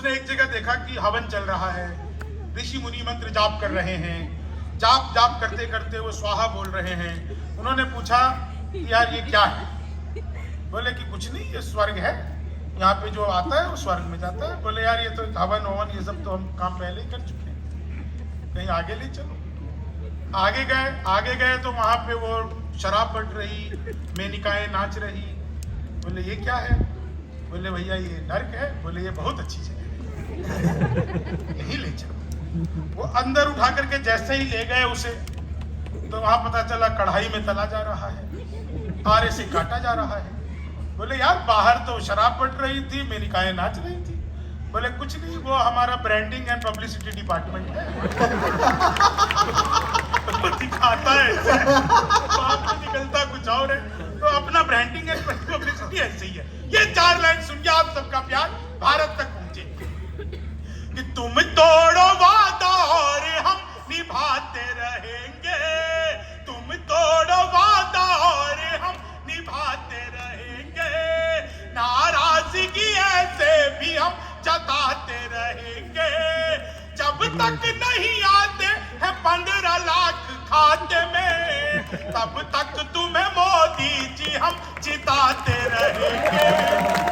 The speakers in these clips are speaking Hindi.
उसने एक जगह देखा कि हवन चल रहा है, ऋषि मुनि मंत्र जाप कर रहे हैं, जाप जाप करते करते वो स्वाहा बोल रहे हैं। उन्होंने पूछा कि यार ये क्या है? बोले कि कुछ नहीं, ये स्वर्ग है, यहाँ पे जो आता है वो स्वर्ग में जाता है। बोले यार ये तो हवन हवन ये सब तो हम काम पहले ही कर चुके हैं, कहीं आगे ले चलो। आगे गए तो वहां पे वो शराब बट रही, मेनिकाएं नाच रही। बोले ये क्या है? बोले भैया ये नर्क है। बोले ये बहुत अच्छी जगह है, यही ले चलो। वो अंदर उठा करके जैसे ही ले गए उसे, तो वहां पता चला कढ़ाई में तला जा रहा है, आरे से काटा जा रहा है। बोले यार बाहर तो शराब बट रही थी, मेनिकाएं नाच रही थी। बोले कुछ नहीं, वो हमारा ब्रांडिंग एंड पब्लिसिटी डिपार्टमेंट है। तो दिखाता है बाहर निकलता कुछ और है, तो अपना ब्रांडिंग एंड पब्लिसिटी ऐसे ही है। ये 4 लाइन सुन के आप सबका प्यार भारत तक पहुंचे कि तुम तोड़ो वादा और हम निभाते रहेंगे, तुम तोड़ो वादा और हम निभाते रहेंगे, नाराजगी ऐसे भी हम जताते रहेंगे, जब तक नहीं आते हैं 15 लाख खाते में, तब तक तुम्हें मोदी जी हम जिताते रहेंगे,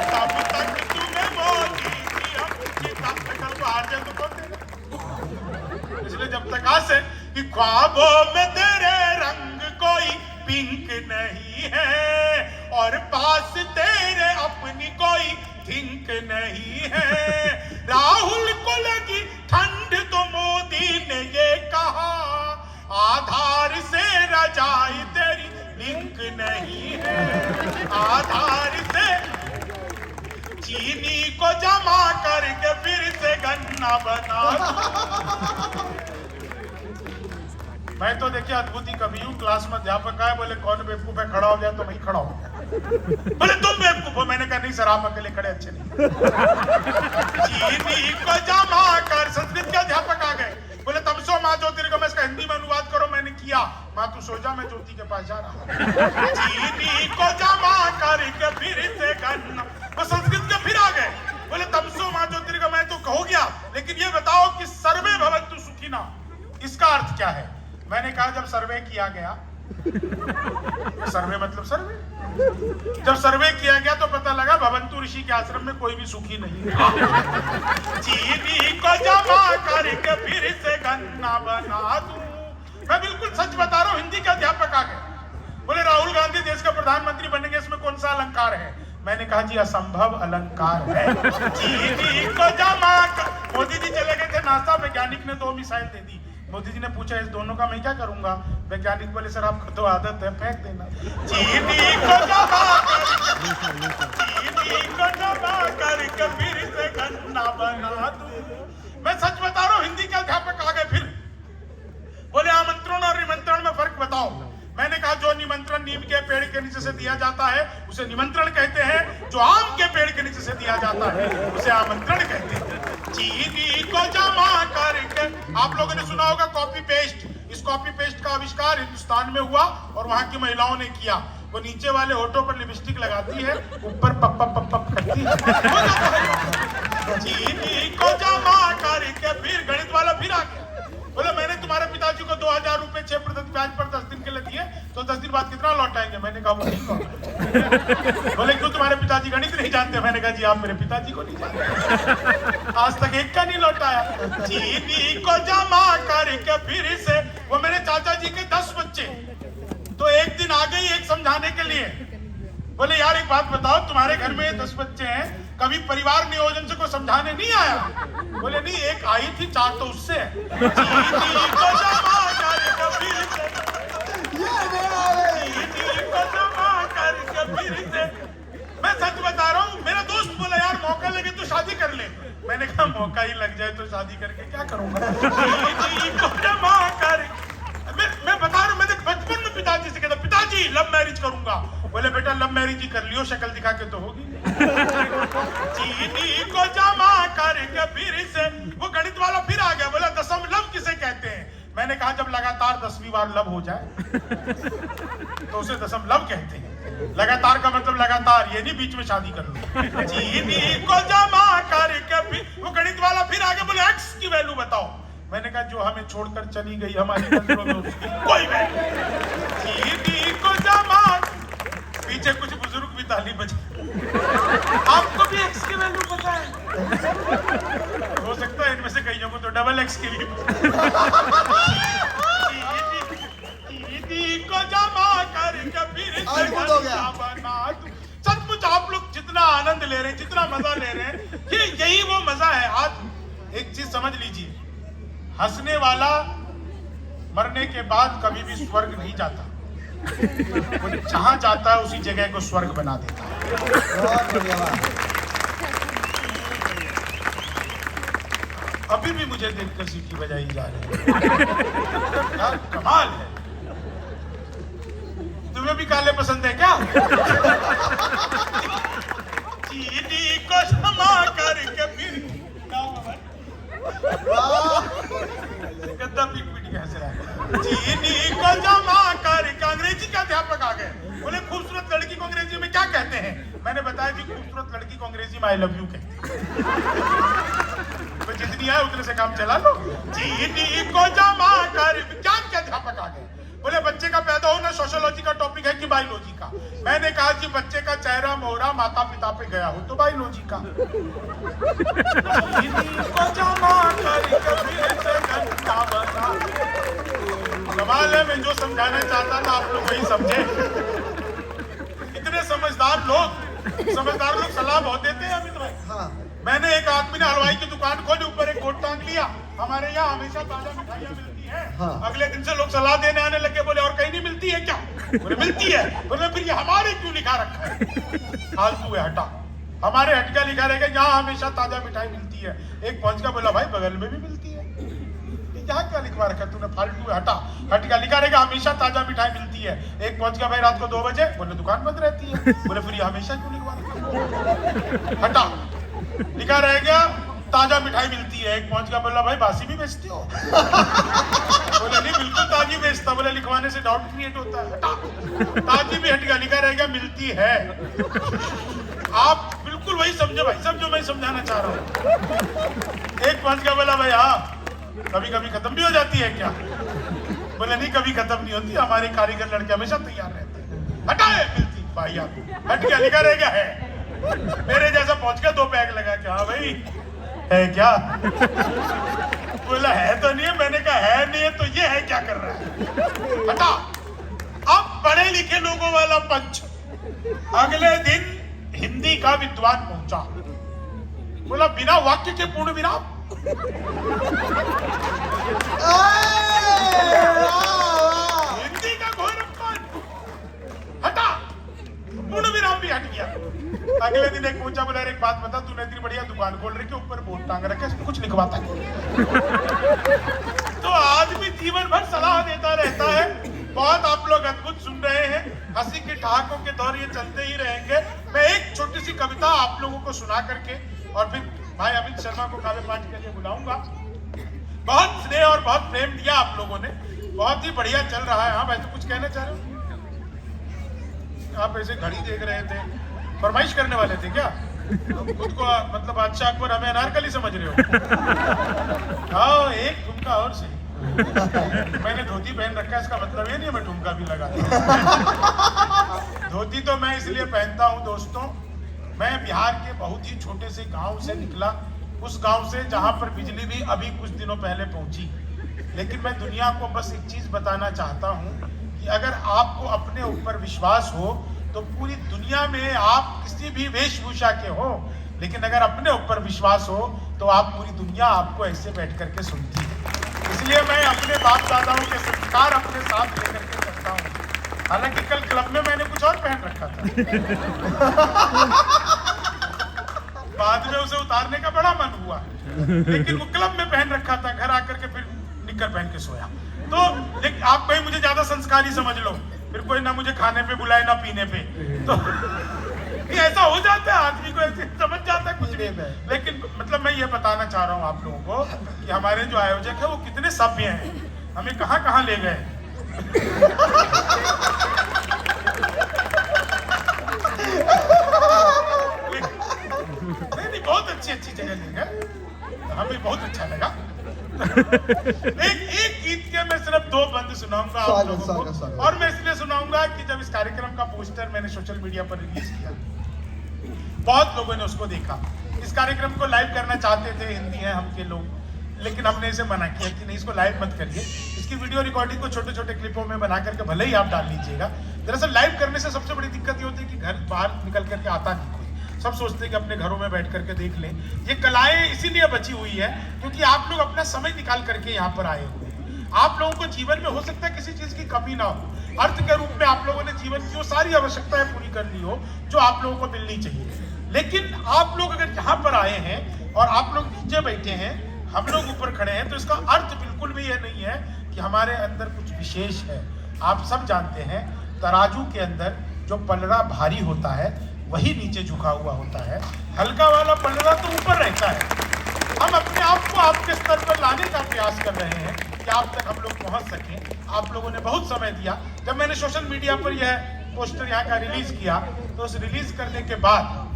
तब तक तुम्हें मोदी जी हम जिताते रहेंगे। इसलिए जब तक आसे कि ख्वाबों में तेरे रंग कोई पिंक नहीं है और पास तेरे अपनी कोई थिंक नहीं है, राहुल को लगी ठंड तो मोदी ने ये कहा, आधार से रजाई तेरी लिंक नहीं है, आधार से चीनी को जमा करके फिर से गन्ना बना। मैं तो देखिए अद्भुत ही कवि हूँ। क्लास में अध्यापक आए, बोले कौन बेवकूफ है, खड़ा हो गया तो मैं खड़ा हो गया। बोले तुम बेवकूफ हो। मैंने कहा नहीं सर, आप अकेले खड़े अच्छे नहीं। चीनी को जमा कर, संस्कृत के अध्यापक आ गए, बोले तमसो माँ ज्योतिर्गमय, इसका हिंदी में अनुवाद करो। मैंने किया, माँ तू सो जा, मैं ज्योति के पास जा रहा। चीनी को जमा करके फिर से गन्ना, वो संस्कृत के फिर आ गए, बोले तमसो माँ ज्योतिर्गमय तो कहो गया, लेकिन ये बताओ कि सर्वे भवन्तु सुखिनः इसका अर्थ क्या है? मैंने कहा जब सर्वे किया गया, सर्वे मतलब सर्वे, जब सर्वे किया गया तो पता लगा भवन्तु ऋषि के आश्रम में कोई भी सुखी नहीं। चीनी को जमा करके फिर से गन्ना बना दूं। मैं बिल्कुल सच बता रहा हूँ। हिंदी के अध्यापक आ गए, बोले राहुल गांधी देश का प्रधानमंत्री बनेंगे, इसमें कौन सा अलंकार है? मैंने कहा जी असंभव अलंकार है। चीनी को जमा कर, मोदी जी चले गए थे नासा, वैज्ञानिक ने 2 मिसाइल दे दी। मोदी जी ने पूछा इस दोनों का मैं क्या करूंगा? वैज्ञानिक बोले सर आपको तो आदत है, फेंक देना। चीनी को जमा करके फिर से गन्ना बना दूं। मैं सच बता रहा हूँ। हिंदी के अध्यापक आ गए फिर, बोले आमंत्रण और निमंत्रण में फर्क बताओ। मैंने कहा जो निमंत्रण नीम के पेड़ के नीचे से दिया जाता है उसे निमंत्रण कहते हैं, जो आम के पेड़ के नीचे से दिया जाता है उसे आमंत्रण कहते हैं। चीनी को जमा करके, आप लोगों ने सुना होगा कॉपी पेस्ट, इस कॉपी पेस्ट का आविष्कार हिंदुस्तान में हुआ और वहां की महिलाओं ने किया। वो नीचे वाले होठों पर लिपस्टिक लगाती है, ऊपर पप पप पप करती है। चीनी को जमा करके फिर गणित वाला फिर आ गया, बोले मैंने तुम्हारे पिताजी को 2000 रुपए 6% ब्याज पर 10 दिन के लिए दिए, तो 10 दिन बाद कितना लौटाएंगे? मैंने कहा वो नहीं कहा। बोले क्यों, तुम्हारे पिताजी गणित नहीं जानते? मैंने कहा जी आप मेरे पिताजी को नहीं जानते, आज तक एक का नहीं लौटाया। चीनी को जमा करके फिर से, वो मेरे चाचा जी के 10 बच्चे, तो एक दिन आ गई एक समझाने के लिए, बोले यार एक बात बताओ, तुम्हारे घर में 10 बच्चे हैं, कभी परिवार नियोजन से कोई समझाने नहीं आया? बोले नहीं, एक आई थी, 4 तो उससे है। चीनी को जमा करके फिर से, चीनी को जमा करके फिर से। मैं सच बता रहा हूँ। मेरा दोस्त बोला यार मौका लगे तो शादी कर ले। मैंने कहा मौका ही लग जाए तो शादी करके क्या करूंगा? चीनी को जमा करके, मैं बता रहा हूँ। मैं बचपन में पिताजी से कहता, पिताजी लव मैरिज करूंगा। बोले बेटा लव मैरिज ही कर लियो, शक्ल दिखा के तो होगी। चीनी को जमा करके फिर से, वो गणित वाला फिर आ गया, बोला दशम लव किसे कहते हैं? मैंने कहा जब लगातार 10वीं बार लव हो जाए तो उसे दशम लव कहते हैं। लगातार का मतलब लगातार, ये नहीं बीच में शादी कर लो। चीनी को जमा करके फिर वो गणित वाला फिर आगे बोले एक्स की वैल्यू बताओ। मैंने कहा जो हमें छोड़कर चली गई हमारी नजरों में उसकी कोई वैल्यू। चीनी को जमा, पीछे कुछ बुजुर्ग भी ताली बजा। आपको भी एक्स की वैल्यू पता है? हो सकता है इनमें से कईयों को तो डबल एक्स की भी। को जमा करके फिर सचमुच आप लोग जितना आनंद ले रहे हैं, जितना मजा ले रहे हैं, ये यही वो मजा है। आज एक चीज समझ लीजिए, हंसने वाला मरने के बाद कभी भी स्वर्ग नहीं जाता, वो जहां जाता है उसी जगह को स्वर्ग बना देता है। अभी भी मुझे देखकर सीटी बजाई जा रही है, कमाल है। तुम्हें भी काले पसंद है क्या? चीनी को जमा करके फिर गद्दा पीट पीट के हंस रहा है। चीनी को जमा करके, अंग्रेजी का अध्यापक आ गए, बोले खूबसूरत लड़की को अंग्रेजी में क्या कहते हैं? मैंने बताया कि खूबसूरत लड़की को अंग्रेजी में आई लव यू कहते हैं। तो जितनी है उतने से काम चला लो। चीनी को जमा कर, विज्ञान के अध्यापक आ गए, बोले बच्चे का पैदा होना सोशियोलॉजी का टॉपिक है कि बायोलॉजी का? मैंने कहा कि बच्चे का चेहरा मोहरा माता पिता पे गया हो तो बायोलॉजी का। सवाल है, मैं जो समझाना चाहता था आप लोग वही समझे। इतने समझदार लोग सलाह बहुत देते हैं अमित भाई। हाँ। मैंने एक आदमी ने हलवाई की दुकान खोली, ऊपर एक कोट टांग लिया, हमारे यहाँ हमेशा ताजा मिठाइयाँ मिलती है। हाँ। अगले दिन से लोग सलाह देने आने लगे, बोले और कहीं नहीं मिलती है क्या? बोले मिलती है। बोले फिर ये हमारे क्यों लिखा रखा है? फालतू है, हटा। हमारे हटका लिखा रहेगा यहाँ हमेशा ताजा मिठाई मिलती है। एक पहुंच का बोला भाई बगल में भी मिलती है, यहाँ क्या लिखवा रखा तूने? फालतू है, हटा। हटका लिखा रहेगा हमेशा ताजा मिठाई मिलती है। एक पहुंच गया भाई रात को 2 बजे, बोले दुकान बंद रहती है। बोले फिर ये हमेशा क्यों लिखवा रखा? हटा। लिखा रहेगा ताजा मिठाई मिलती है। एक पहुंच गया बोला भाई बासी भी बेचती हो? बोले नहीं बिल्कुल ताजी बेचता। बोले लिखवाने से डाउट क्रिएट होता है, हटा। ताजी भी हटगा, लिखा रहेगा मिलती है। आप बिल्कुल वही समझो भाई, सब जो मैं समझाना चाह रहा हूँ। एक पहुंच गया बोला भाई हाँ कभी कभी खत्म भी हो जाती है क्या? बोले नहीं कभी खत्म नहीं होती, हमारे कारीगर लड़के हमेशा तैयार रहते हैं। हटाए मिलती भाई, आप हट गया, लिखा रहेगा है। मेरे जैसा पहुंच गया 2 पैक लगा के, हाँ भाई है क्या? बोला है तो नहीं है। मैंने कहा है नहीं है तो ये है क्या कर रहा है? हटा। अब पढ़े लिखे लोगों वाला पंच। अगले दिन हिंदी का विद्वान पहुंचा, बोला बिना वाक्य के पूर्ण विराम। हिंदी का घोर अपमान, हटा। पूर्ण विराम भी हट गया। अगले दिन एक पूछा, बोला एक बात बता, तूने इतनी बढ़िया दुकान खोल रही है, ऊपर बोर्ड टांग रखे, इसमें कुछ लिखवाता है? तो आदमी जीवन भर सलाह देता रहता है। बहुत आप लोग अद्भुत सुन रहे हैं, हंसी की ठहाकों के दौर ये चलते ही रहेंगे। मैं एक छोटी सी कविता आप लोगों को सुना करके और फिर भाई अमित शर्मा को काव्य पाठ के लिए बुलाऊंगा। बहुत स्नेह और बहुत प्रेम दिया आप लोगों ने, बहुत ही बढ़िया चल रहा है। हाँ भाई तो कुछ कहना चाह रहे हो? आप ऐसे घड़ी देख रहे थे, फरमाइश करने वाले थे क्या? खुद को मतलब अच्छा अकबर हमें अनारकली समझ रहे हो? हाँ एक ठुमका और से। मैंने धोती पहन रखा है, इसका मतलब ये नहीं मैं ठुमका भी लगाता। धोती तो मैं इसलिए पहनता हूँ दोस्तों, मैं बिहार के बहुत ही छोटे से गांव से निकला, उस गांव से जहां पर बिजली भी अभी कुछ दिनों पहले पहुंची। लेकिन मैं दुनिया को बस एक चीज बताना चाहता हूं कि अगर आपको अपने ऊपर विश्वास हो तो पूरी दुनिया में आप किसी भी वेशभूषा के हो, लेकिन अगर अपने ऊपर विश्वास हो तो आप पूरी दुनिया आपको ऐसे बैठ करके सुनती है। इसलिए मैं अपने बाप दादाओं के संस्कार अपने साथ लेकर के चलता हूँ। हालांकि कल क्लब में मैंने कुछ और पहन रखा था। बाद में उसे उतारने का बड़ा मन हुआ, लेकिन वो क्लब में पहन रखा था। घर आकर के फिर निक्कर पहन के सोया। तो आप भाई मुझे ज्यादा संस्कारी समझ लो, फिर कोई ना मुझे खाने पे बुलाए ना पीने पे। तो ऐसा हो जाता है, आदमी को ऐसे समझ जाता है कुछ भी। लेकिन मतलब मैं ये बताना चाह रहा हूँ आप लोगों को कि हमारे जो आयोजक है वो कितने सभ्य हैं, हमें कहाँ कहाँ ले गए। बहुत अच्छी जगह ले गए, हमें बहुत अच्छा लगा। एक गीत के मैं सिर्फ 2 बंद सुनाऊंगा आप लोगों को, और मैं इसलिए सुनाऊंगा कि जब इस कार्यक्रम का पोस्टर मैंने सोशल मीडिया पर रिलीज किया, बहुत लोगों ने उसको देखा। इस कार्यक्रम को लाइव करना चाहते थे, हिंदी है हम के लोग, लेकिन हमने इसे मना किया कि नहीं, इसको लाइव मत करिए। इसकी वीडियो रिकॉर्डिंग को छोटे छोटे क्लिपों में बना करके भले ही आप डाल लीजिएगा। दरअसल लाइव करने से सबसे बड़ी दिक्कत ये होती है कि घर बाहर निकल करके आता नहीं कोई, सब सोचते हैं कि अपने घरों में बैठ करके देख लें। ये कलाएं इसीलिए बची हुई है क्योंकि आप लोग अपना समय निकाल करके यहाँ पर आए हुए हैं। आप लोगों को जीवन में हो सकता है किसी चीज की कमी ना हो, अर्थ के रूप में आप लोगों ने जीवन की वो सारी आवश्यकताएं पूरी कर ली हो जो आप लोगों को मिलनी चाहिए। लेकिन आप लोग अगर यहाँ पर आए हैं और आप लोग नीचे बैठे हैं, हम लोग ऊपर खड़े हैं, तो इसका अर्थ बिल्कुल भी यह नहीं है कि हमारे अंदर कुछ विशेष है। आप सब जानते हैं तराजू के अंदर जो पलड़ा भारी होता है वही नीचे झुका हुआ होता है, हल्का वाला पलड़ा तो ऊपर रहता है। हम अपने आप को आपके स्तर पर लाने का प्रयास कर रहे हैं कि आप तक हम लोग पहुंच सकें। आप लोगों ने बहुत समय दिया। जब मैंने सोशल मीडिया पर यह पोस्टर यहाँ का रिलीज किया, तो उस रिलीज करने के बाद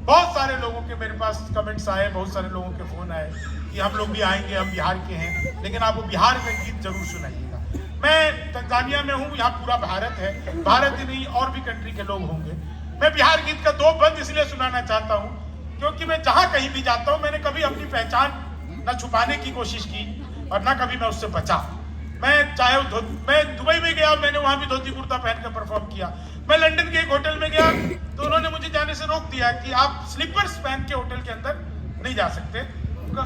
बहुत सारे लोगों के मेरे पास कमेंट्स आए, बहुत सारे लोगों के फोन आए कि हम लोग भी आएंगे, हम बिहार के हैं, लेकिन आप वो बिहार का गीत जरूर सुनाइएगा। मैं तंजानिया में हूँ, यहाँ पूरा भारत है, भारत ही नहीं और भी कंट्री के लोग होंगे। मैं बिहार गीत का 2 बंद इसलिए सुनाना चाहता हूँ क्योंकि मैं जहाँ कहीं भी जाता हूँ, मैंने कभी अपनी पहचान न छुपाने की कोशिश की और न कभी मैं उससे बचा। मैं चाहे मैं दुबई में गया, मैंने वहां भी धोती कुर्ता पहन कर परफॉर्म किया। मैं लंदन के एक होटल में गया तो उन्होंने मुझे जाने से रोक दिया कि आप स्लीपर्स पहन के होटल के अंदर नहीं जा सकते।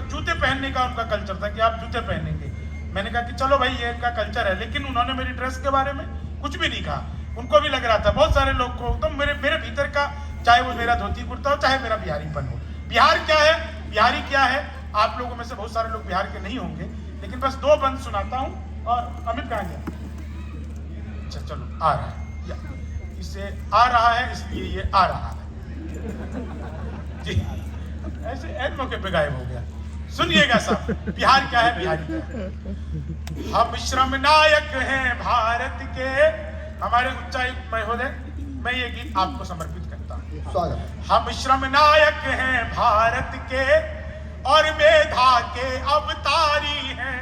जूते पहनने का उनका कल्चर था कि आप जूते पहनेंगे। मैंने कहा कि चलो भाई ये इनका कल्चर है, लेकिन उन्होंने मेरी ड्रेस के बारे में कुछ भी नहीं कहा। उनको भी लग रहा था, बहुत सारे लोग को, तो मेरे भीतर का, चाहे वो मेरा धोती कुर्ता हो, चाहे मेरा बिहारीपन हो। बिहार क्या है, बिहारी क्या है, आप लोगों में से बहुत सारे लोग बिहार के नहीं होंगे, लेकिन बस 2 बंद सुनाता हूँ। और अमित कहाँ गया? अच्छा चलो, आ रहा है, इसे आ रहा है इसलिए ये आ रहा है जी, ऐसे एक मौके पे गायब हो गया। सुनिएगा सब, बिहार क्या है, बिहारी क्या है। हम श्रम नायक हैं भारत के, हमारे उच्चायुक्त महोदय, मैं ये गीत आपको समर्पित करता हूँ। हम श्रम नायक हैं भारत के और मेधा के अवतारी हैं।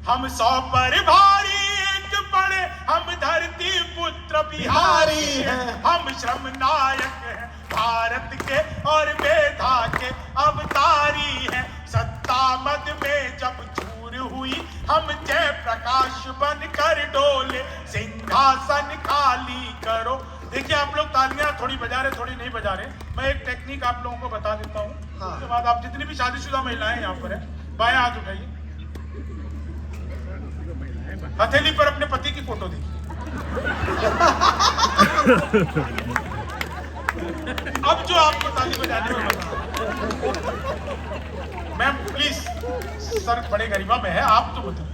हम 100 पर भारी एक बड़े, हम धरती पुत्र बिहारी हैं। हम श्रम नायक हैं भारत के और मेधा के अवतारी हैं। सत्ता मद में जब चूर हुई, हम जय प्रकाश बन कर डोले, सिंहासन खाली करो। देखिए आप लोग तालियां थोड़ी बजा रहे, थोड़ी नहीं बजा रहे। मैं एक टेक्निक आप लोगों को बता देता हूँ। उसके बाद आप जितनी भी शादीशुदा महिलाएं यहाँ पर है, बायां हाथ उठाइए, हथेली पर अपने पति की फोटो देखिए। अब जो आपको ताली बजाने में मजा, मैम प्लीज, सर बड़े गरिमा में है, आप तो बताओ।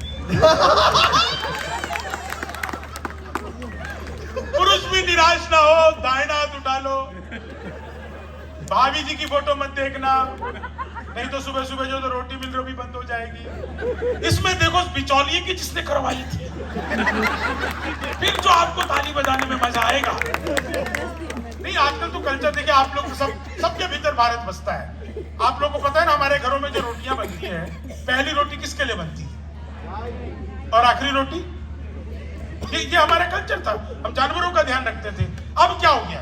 पुरुष भी निराश ना हो, दाहिना हाथ उठा लो। भाभी जी की फोटो मत देखना, नहीं तो सुबह सुबह जो तो रोटी मिल रही भी बंद हो जाएगी। इसमें देखो बिचौलिए की जिसने करवाई थी, फिर जो आपको ताली बजाने में मजा आएगा। नहीं आजकल तो कल्चर देखिए, आप लोग सबके भीतर भारत बसता है। आप लोगों को पता है ना, हमारे घरों में जो रोटियां बनती है, पहली रोटी किसके लिए बनती है और आखिरी रोटी, ये हमारा कल्चर था। हम जानवरों का ध्यान रखते थे। अब क्या हो गया,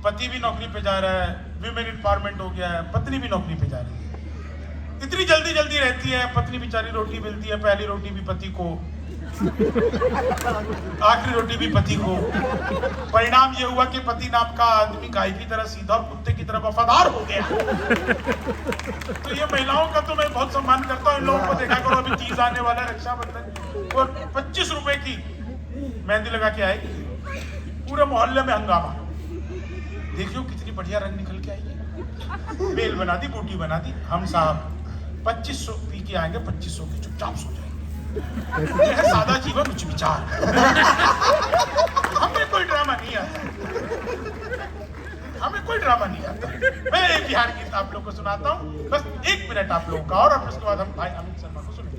पति भी नौकरी पे जा रहा है, विमेन एम्पावरमेंट हो गया है, पत्नी भी नौकरी पे जा रही है। इतनी जल्दी जल्दी रहती है, पत्नी बेचारी रोटी मिलती है, पहली रोटी भी पति को, आखिरी रोटी भी पति को। परिणाम ये हुआ कि पति नाम का आदमी गाय की तरह सीधा और कुत्ते की तरह वफादार हो गया। तो ये महिलाओं का तो मैं बहुत सम्मान करता हूँ। इन लोगों को देखा करो, अभी 30 आने वाला रक्षाबंधन, और 25 रुपए की मेहंदी लगा के आएगी, पूरे मोहल्ले में हंगामा। देखियो कितनी बढ़िया रंग निकल के आई है, बेल बना दी, बूटी बना दी। हम साहब 2500 पी के आएंगे, 2500 की चुपचाप सो जाएंगे। यह है सादा जीवन उच्च विचार। हमें कोई ड्रामा नहीं आता, हमें कोई ड्रामा नहीं आता। मैं एक बिहार गीत आप लोग को सुनाता हूँ, बस 1 मिनट आप लोगों का, और उसके बाद हम भाई अमित शर्मा को सुनेंगे।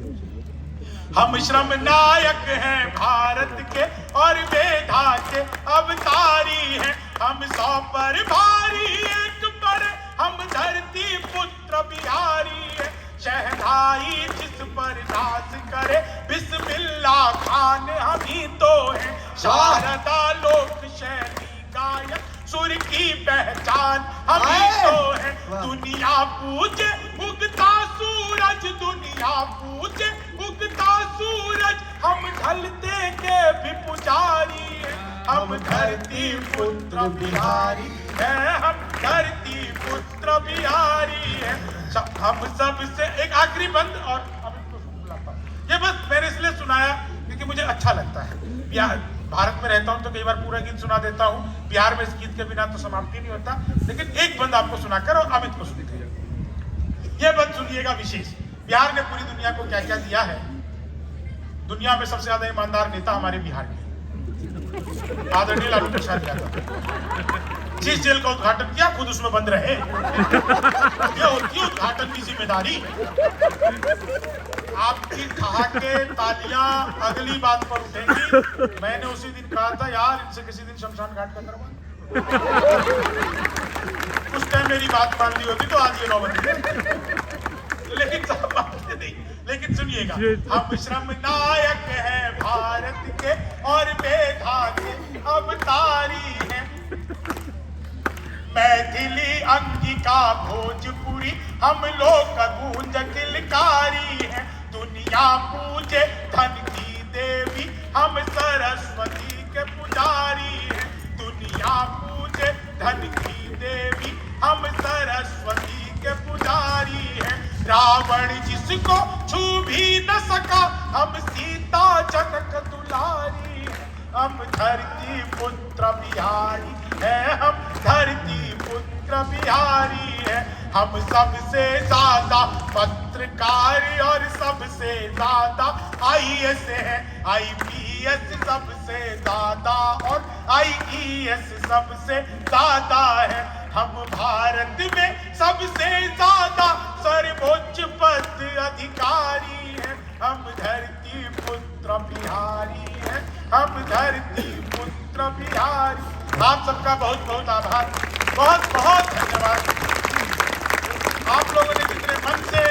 हम श्रम नायक हैं भारत के और मेधा के अवतारी हैं। हम 100 पर भारी एक बड़े, हम धरती पुत्र बिहारी है। शहनाई जिस पर नाज करे बिस्मिल्लाह खान हम ही तो है। शारदा लोक शैली गायक सुर की पहचान हम ही तो है। दुनिया पूजे उगता सूरज, दुनिया पूजे उगता सूरज, हम ढलते के भी पुजारी है। हम धरती पुत्र बिहारी है, हम धरती पुत्र बिहारी है। हम सब से एक आखिरी बंद और अब इसको बुलाता हूं। ये बस मैंने इसलिए सुनाया क्योंकि मुझे अच्छा लगता है। बिहार भारत में रहता हूं तो कई बार पूरा गीत सुना देता हूं। बिहार में इस गीत के बिना तो समाप्ति नहीं होता, लेकिन एक बंद आपको सुनाकर और अमित को सुनते हैं। ये बंद सुनिएगा विशेष। बिहार ने पूरी दुनिया को क्या क्या दिया है। दुनिया में सबसे ज्यादा ईमानदार नेता हमारे बिहार के आदरणीय लालू प्रसाद यादव। जिस जेल का उद्घाटन किया खुद उसमें बंद रहे। ये होती है उद्घाटन की जिम्मेदारी। आपकी ठहाके तालियां अगली बात पर उठेंगी। मैंने उसी दिन कहा था यार इनसे किसी दिन शमशान घाट का करवा। उस टाइम मेरी बात मान ली होती तो आज ये नौबत नहीं। लेकिन सब बातें नहीं। लेकिन सुनिएगा, हम श्रम नायक हैं भारत के और मेधा के अवतारी हैं। मैथिली अंगिका भोजपुरी हम लोग का गूंज किलकारी है। दुनिया पूजे धन की देवी हम सरस्वती के पुजारी हैं। दुनिया पूजे धन की देवी हम सरस्वती के पुजारी हैं। रावण जिसको छू भी न सका हम सीता जनक दुलारी हैं। हम धरती पुत्र बिहारी है, हम धरती पुत्र बिहारी है। हम सबसे ज्यादा पत्रकार और सबसे ज्यादा IAS है। IPS सबसे ज्यादा और IES सबसे ज्यादा है। हम भारत में सबसे ज्यादा सर्वोच्च पद अधिकारी है। हम धरती पुत्र बिहारी है, हम धरती पुत्र बिहारी। आप सबका बहुत बहुत आभार, बहुत बहुत धन्यवाद। आप लोगों ने जितने मन से